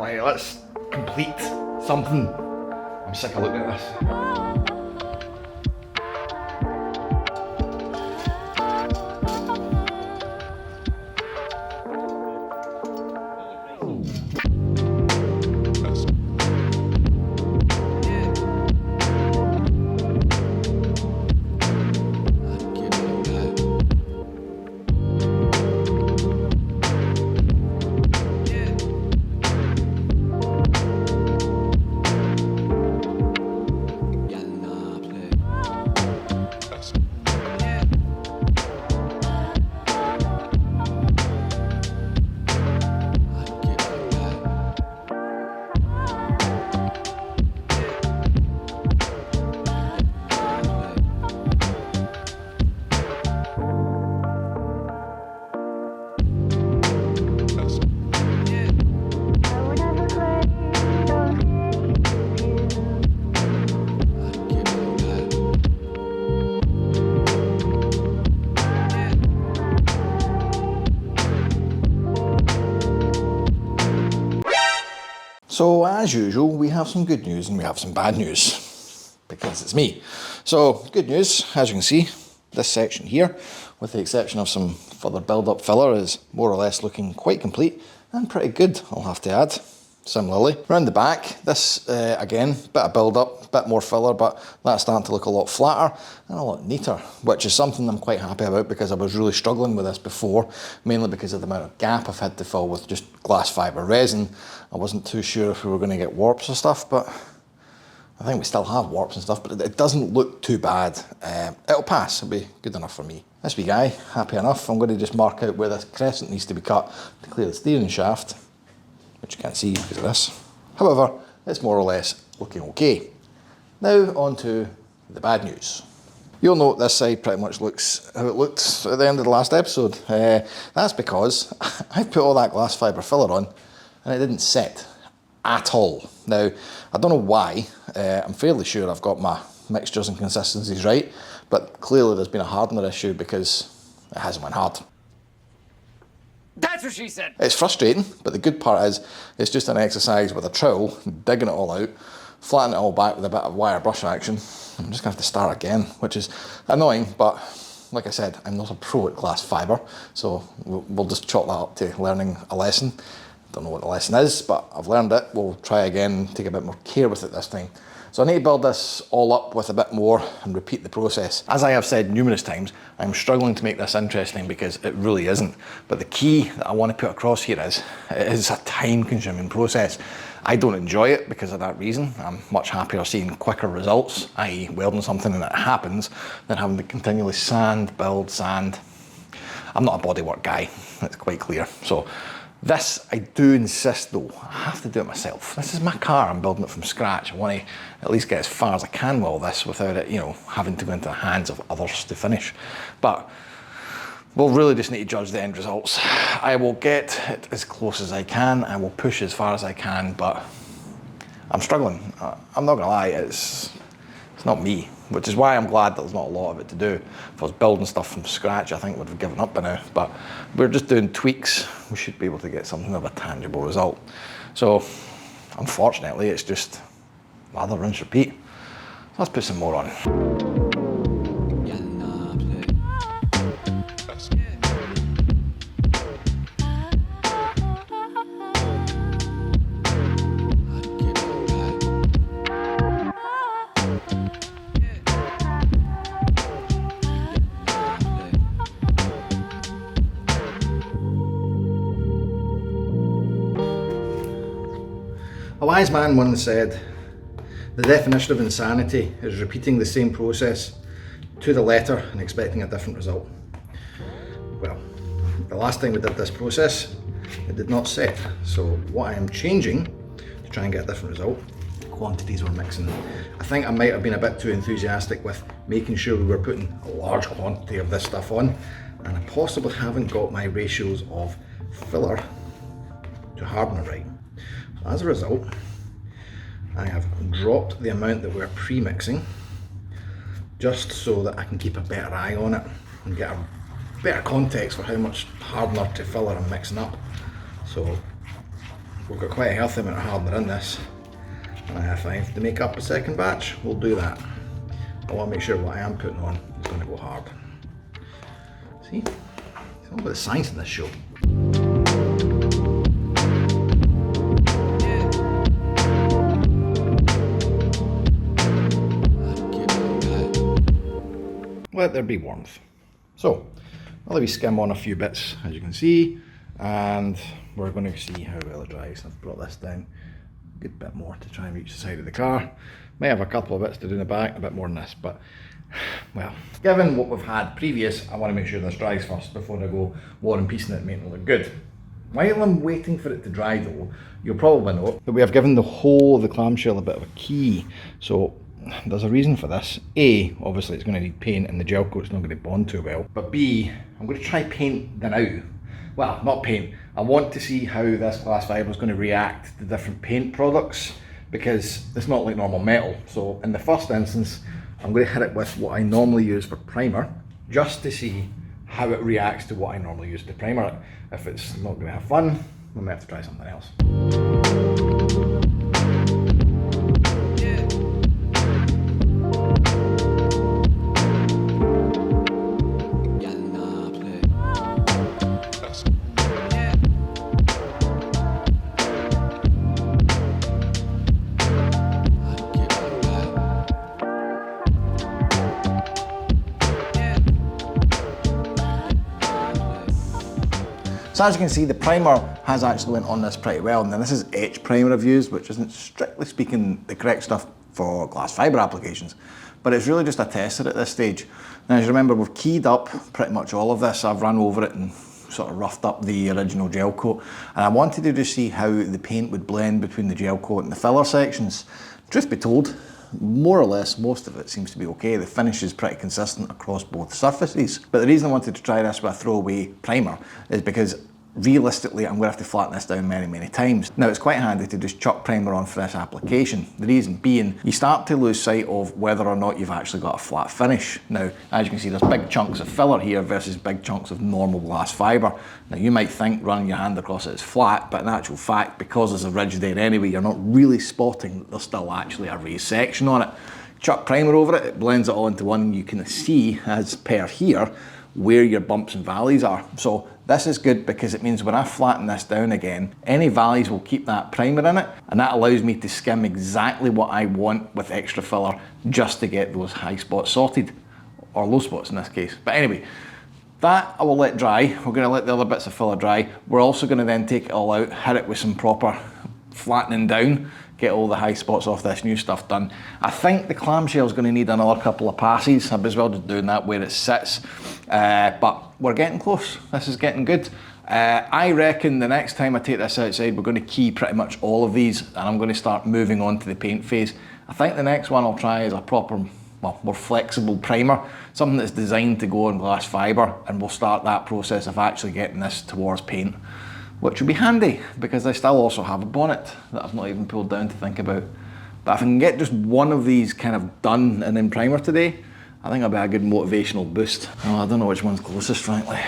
Right, let's complete something. I'm sick of looking at this. So as usual, we have some good news and we have some bad news, because it's me. So good news, as you can see, this section here, with the exception of some further build-up filler, is more or less looking quite complete and pretty good, I'll have to add. Similarly, round the back, this again, bit of build-up, bit more filler, but that's starting to look a lot flatter and a lot neater, which is something I'm quite happy about because I was really struggling with this before, mainly because of the amount of gap I've had to fill with just glass fibre resin. I wasn't too sure if we were going to get warps or stuff, but I think we still have warps and stuff, but it doesn't look too bad. It'll pass, it'll be good enough for me. This wee guy, happy enough. I'm going to just mark out where this crescent needs to be cut to clear the steering shaft, which you can't see because of this. However, it's more or less looking okay. Now on to the bad news. You'll note this side pretty much looks how it looked at the end of the last episode. That's because I put all that glass fibre filler on and it didn't set at all. Now, I don't know why. I'm fairly sure I've got my mixtures and consistencies right, but clearly there's been a hardener issue because it hasn't went hard. That's what she said. It's frustrating, but the good part is it's just an exercise with a trowel, digging it all out, flatten it all back with a bit of wire brush action. I'm just gonna have to start again, which is annoying, but like I said, I'm not a pro at glass fibre, so we'll just chalk that up to learning a lesson. Don't know what the lesson is, but I've learned it. We'll try again, take a bit more care with it this time. So I need to build this all up with a bit more and repeat the process. As I have said numerous times, I'm struggling to make this interesting because it really isn't. But the key that I want to put across here is, it is a time-consuming process. I don't enjoy it because of that reason. I'm much happier seeing quicker results, i.e. welding something and it happens, than having to continually sand, build, sand. I'm not a bodywork guy, it's quite clear. So this, I do insist though, I have to do it myself. This is my car, I'm building it from scratch. I want to at least get as far as I can with all this without it, you know, having to go into the hands of others to finish. But we'll really just need to judge the end results. I will get it as close as I can, I will push as far as I can, but I'm struggling. I'm not gonna lie, it's not me, which is why I'm glad there's not a lot of it to do. If I was building stuff from scratch, I think I would have given up by now, but we're just doing tweaks. We should be able to get something of a tangible result. So, unfortunately, it's just lather, rinse, repeat. Let's put some more on. A wise man once said, the definition of insanity is repeating the same process to the letter and expecting a different result. Well, the last time we did this process, it did not set. So what I am changing to try and get a different result, the quantities we're mixing. I think I might have been a bit too enthusiastic with making sure we were putting a large quantity of this stuff on, and I possibly haven't got my ratios of filler to hardener right. As a result, I have dropped the amount that we're pre-mixing just so that I can keep a better eye on it and get a better context for how much hardener to filler I'm mixing up. So we've got quite a healthy amount of hardener in this, and I find to make up a second batch, we'll do that. I want to make sure what I am putting on is going to go hard. See? It's all about the science in this show. Let there be warmth. So, I'll maybe skim on a few bits, as you can see, and we're going to see how well it dries. I've brought this down a good bit more to try and reach the side of the car. May have a couple of bits to do in the back, a bit more than this, but, well, given what we've had previous, I want to make sure this dries first before I go war and peace in it and make it look good. While I'm waiting for it to dry though, you'll probably note that we have given the whole of the clamshell a bit of a key. So there's a reason for this. A, obviously it's going to need paint and the gel coat's not going to bond too well. But B, I'm going to try paint the now. Well, not paint. I want to see how this glass fibre is going to react to different paint products, because it's not like normal metal. So in the first instance, I'm going to hit it with what I normally use for primer, just to see how it reacts to what I normally use to primer it. If it's not going to have fun, we might have to try something else. So as you can see, the primer has actually went on this pretty well. Now this is etch primer I've used, which isn't strictly speaking the correct stuff for glass fibre applications, but it's really just a tester at this stage. Now as you remember, we've keyed up pretty much all of this. I've run over it and sort of roughed up the original gel coat, and I wanted to just see how the paint would blend between the gel coat and the filler sections. Truth be told, more or less most of it seems to be okay. The finish is pretty consistent across both surfaces. But the reason I wanted to try this with a throwaway primer is because realistically I'm going to have to flatten this down many times. Now it's quite handy to just chuck primer on for this application. The reason being, you start to lose sight of whether or not you've actually got a flat finish. Now as you can see, there's big chunks of filler here versus big chunks of normal glass fibre. Now you might think running your hand across it is flat, but in actual fact, because there's a ridge there anyway, you're not really spotting that there's still actually a raised section on it. Chuck primer over it, it blends it all into one, and you can see, as per here, where your bumps and valleys are. So this is good because it means when I flatten this down again, any valleys will keep that primer in it, and that allows me to skim exactly what I want with extra filler just to get those high spots sorted, or low spots in this case. But anyway, that I will let dry. We're going to let the other bits of filler dry. We're also going to then take it all out, hit it with some proper flattening down, get all the high spots off this new stuff done. I think the clamshell is going to need another couple of passes. I'd as well just doing that where it sits, but we're getting close. This is getting good. I reckon the next time I take this outside, we're going to key pretty much all of these, and I'm going to start moving on to the paint phase. I think the next one I'll try is a proper, well, more flexible primer, something that's designed to go on glass fibre, and we'll start that process of actually getting this towards paint, which would be handy because I still also have a bonnet that I've not even pulled down to think about. But if I can get just one of these kind of done and in primer today, I think it'll be a good motivational boost. Oh, I don't know which one's closest, frankly.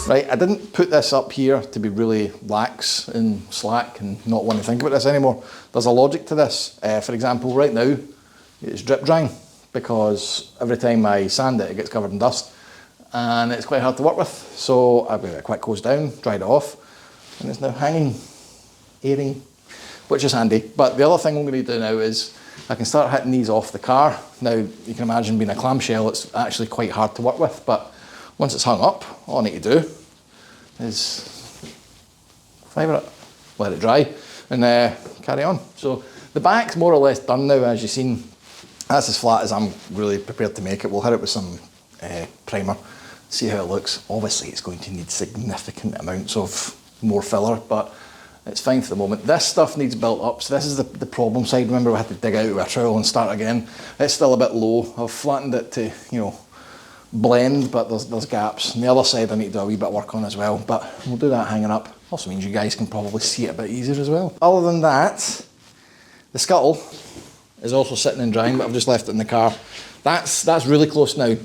Right, I didn't put this up here to be really lax and slack and not want to think about this anymore. There's a logic to this. For example, right now, it's drip drying because every time I sand it, it gets covered in dust and it's quite hard to work with. So I've got it quite closed down, dried it off, and it's now hanging airing, which is handy. But the other thing I'm going to do now is I can start hitting these off the car. Now, you can imagine being a clamshell, it's actually quite hard to work with, but once it's hung up, all I need to do is fibre it, let it dry, and carry on. So the back's more or less done now, as you've seen. That's as flat as I'm really prepared to make it. We'll hit it with some primer, see how it looks. Obviously, it's going to need significant amounts of more filler, but it's fine for the moment. This stuff needs built up, so this is the problem side. Remember, we had to dig out with a trowel and start again. It's still a bit low. I've flattened it to, you know, blend, but there's gaps. On the other side, I need to do a wee bit of work on as well, but we'll do that hanging up. Also means you guys can probably see it a bit easier as well. Other than that, the scuttle is also sitting and drying, but I've just left it in the car. That's really close now.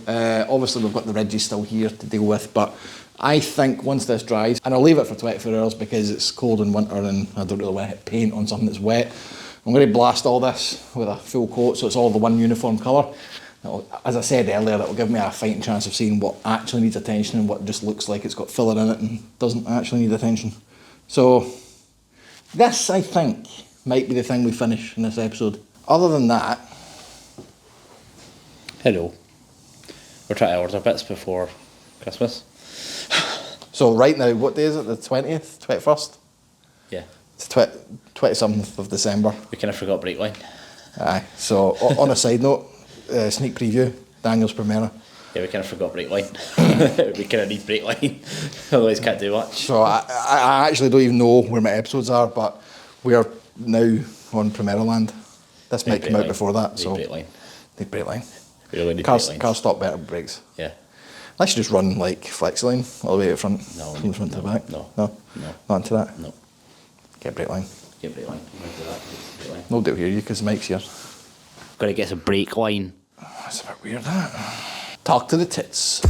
Obviously, we've got the ridges still here to deal with, but I think once this dries, and I'll leave it for 24 hours because it's cold in winter and I don't really want to hit paint on something that's wet. I'm going to blast all this with a full coat so it's all the one uniform colour. As I said earlier, that will give me a fighting chance of seeing what actually needs attention and what just looks like it's got filler in it and doesn't actually need attention. So this, I think, might be the thing we finish in this episode. Other than that... Hello. We're trying to order bits before Christmas. So right now, what day is it? The 20th? 21st? Yeah. It's 27th of December. We kind of forgot brake line. Aye. So on a side note, sneak preview, Daniel's Primera. Yeah, we kind of forgot brake line. We kind of need brake line, otherwise can't do much. So I actually don't even know where my episodes are, but we are now on Primera land. This might come out before that. Need so brake line. Need brake line. We really need brake line. Cars stop better with brakes. Yeah. Unless you just run like Flexiline all the way at the front, No. from the front to the back. No. No? No. Not into that? No. Get brake line. Get brake line. We'll do that. Get brake line. Nobody will hear you because the mic's here. Got to get some brake line. That's a bit weird, that. Talk to the tits.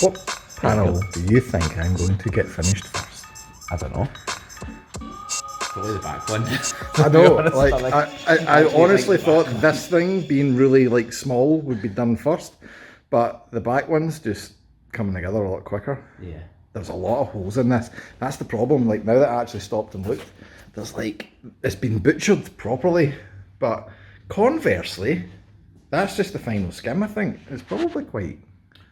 What panel do you think I'm going to get finished first? I don't know. Probably the back one. I know, honest, like, I honestly thought this thing being really like small would be done first, but the back one's just coming together a lot quicker. Yeah. There's a lot of holes in this. That's the problem. Like, now that I actually stopped and looked, there's like, it's been butchered properly. But conversely, that's just the final skim, I think. It's probably quite...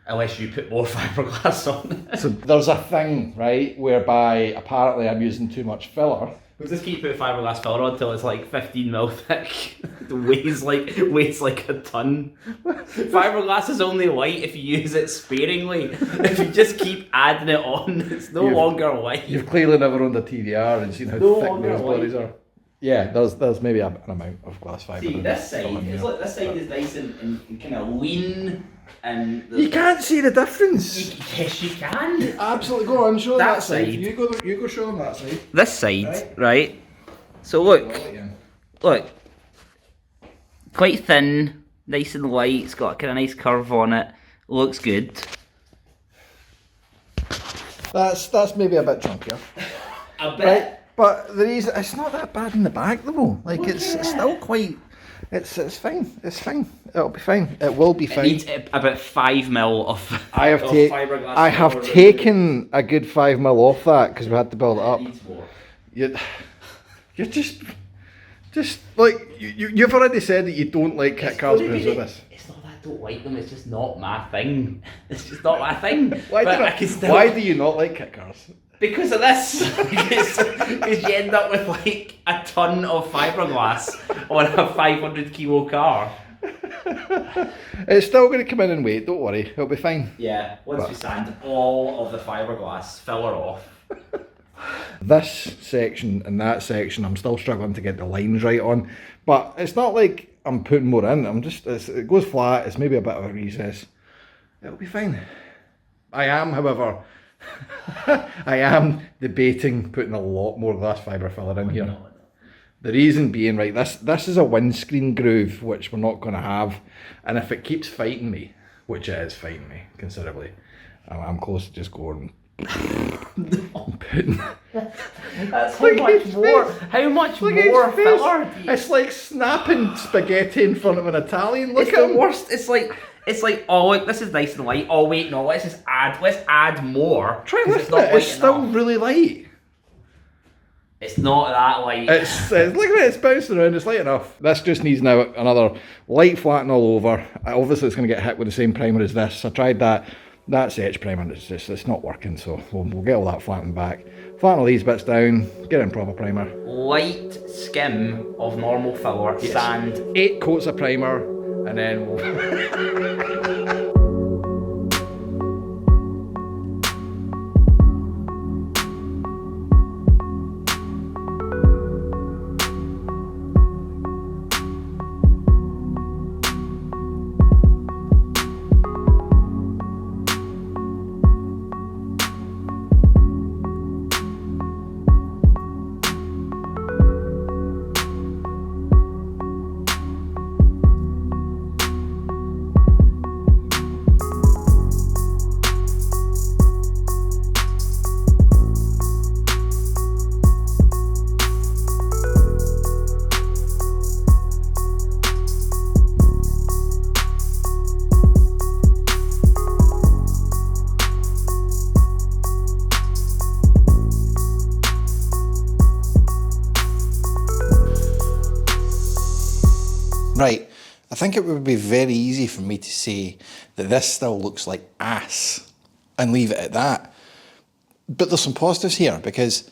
Unless you put more fiberglass on. So there's a thing, right, whereby apparently I'm using too much filler. We'll just keep putting fiberglass filler on until it's like 15 mil thick. It weighs like a ton. Fiberglass is only light if you use it sparingly. If you just keep adding it on, it's no longer light. You've clearly never owned a TDR and seen how No thick longer those bodies are. Yeah, there's maybe an amount of glass fibre. See, this side, it's like this side is nice and kind of lean. And you can't see the difference. Yes, you can. Absolutely, go on, show them That that side. side. You go show them that side. This side, right? So look, quite thin, nice and light. It's got a kind of nice curve on it. Looks good. That's maybe a bit chunkier. A bit. Right? But the reason it's not that bad in the back though. Like it's still quite. It's fine. It's fine. It'll be fine. It will be fine. It needs about 5 mil of. I have taken a good 5 mil off that because we had to build it up. It needs more. You're just like you've already said that you don't like kit cars because of this. It's not that I don't like them. It's just not my thing. It's just not my thing. Why do you not like kit cars? Because of this. Because you end up with like a ton of fiberglass on a 500 kilo car. It's still going to come in and weight, don't worry, it'll be fine. Yeah, once we sand all of the fiberglass filler off. This section and that section, I'm still struggling to get the lines right on. But it's not like I'm putting more in, it goes flat, it's maybe a bit of a recess. It'll be fine. I am, however, I am debating putting a lot more glass fibre filler in here. No. The reason being, right, this is a windscreen groove, which we're not going to have. And if it keeps fighting me, which it is fighting me considerably, I'm close to just going... That's how much more. How much more filler? It's like snapping spaghetti in front of an Italian. Look It's at the worst. It's like, oh look, this is nice and light. Oh wait, no, let's add more. Try and lift not it. light It's still enough. really light. It's not that light. It's look at it. It's bouncing around. It's light enough. This just needs now another light flatten all over. Obviously, it's going to get hit with the same primer as this. I tried that. That's edge primer. It's not working. So we'll get all that flattened back. Flatten all these bits down. Get in proper primer. Light skim of normal filler. Yes. Sand. 8 coats of primer, and then we'll. Right, I think it would be very easy for me to say that this still looks like ass and leave it at that. But there's some positives here because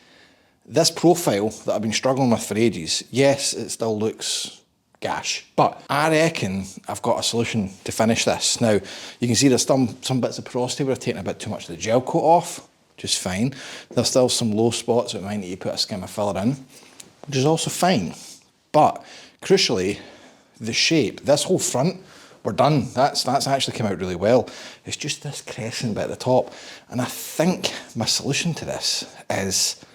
this profile that I've been struggling with for ages, yes, it still looks gash, but I reckon I've got a solution to finish this. Now, you can see there's some bits of porosity where I've taken a bit too much of the gel coat off, which is fine. There's still some low spots that might need to put a skim of filler in, which is also fine. But crucially, the shape, this whole front, we're done. That's actually come out really well. It's just this crescent bit at the top. And I think my solution to this is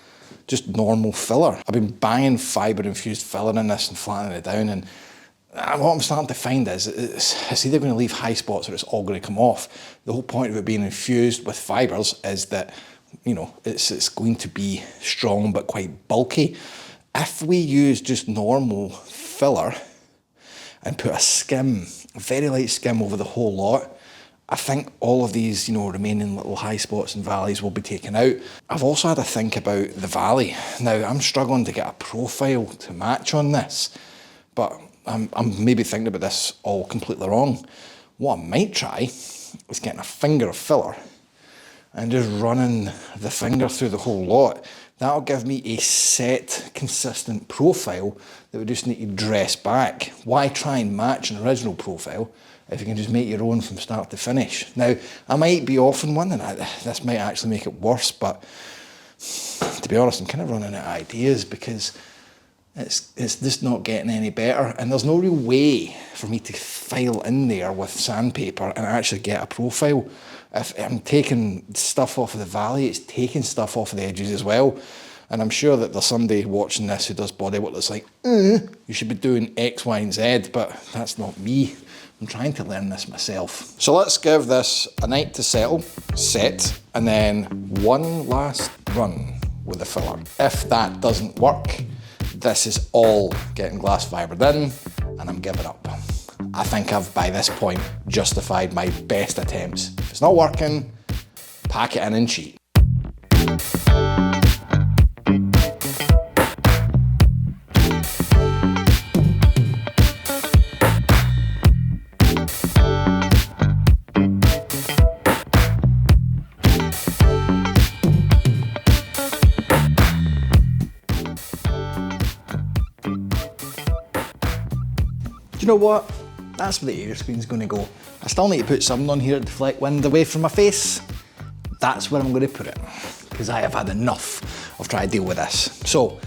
just normal filler. I've been banging fibre infused filler in this and flattening it down, and what I'm starting to find is it's either going to leave high spots or it's all going to come off. The whole point of it being infused with fibres is that, you know, it's going to be strong but quite bulky. If we use just normal filler and put a skim, a very light skim over the whole lot, I think all of these, you know, remaining little high spots and valleys will be taken out. I've also had to think about the valley. Now, I'm struggling to get a profile to match on this, but I'm maybe thinking about this all completely wrong. What I might try is getting a finger of filler and just running the finger through the whole lot. That'll give me a set, consistent profile that we just need to dress back. Why try and match an original profile if you can just make your own from start to finish? Now, I might be off on one, and this might actually make it worse, but to be honest, I'm kind of running out of ideas because it's just not getting any better, and there's no real way for me to file in there with sandpaper and actually get a profile. If I'm taking stuff off of the valley, it's taking stuff off of the edges as well. And I'm sure that there's somebody watching this who does bodywork that's like, you should be doing X, Y, and Z, but that's not me. I'm trying to learn this myself. So let's give this a night to settle, set, and then one last run with the filler. If that doesn't work, this is all getting glass fibered in, and I'm giving up. I think I've, by this point, justified my best attempts. If it's not working, pack it in and cheat. Do you know what? That's where the area screen's going to go. I still need to put something on here to deflect wind away from my face. That's where I'm going to put it, because I have had enough of trying to deal with this. So,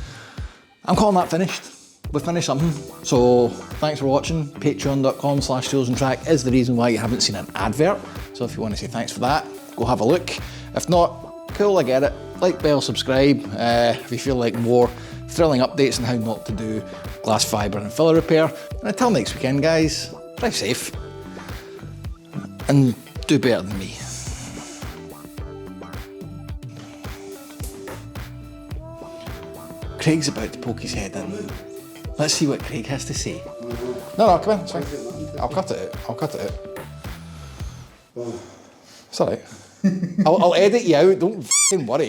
I'm calling that finished. We've finished something. So, thanks for watching. Patreon.com/toolsandtrack is the reason why you haven't seen an advert. So if you want to say thanks for that, go have a look. If not, cool, I get it. Like, bell, subscribe if you feel like more thrilling updates on how not to do glass fibre and filler repair. And until next weekend, guys, drive safe and do better than me. Craig's about to poke his head in. Let's see what Craig has to say. No, come in, it's fine. I'll cut it out. It's alright. I'll edit you out, don't f***ing worry.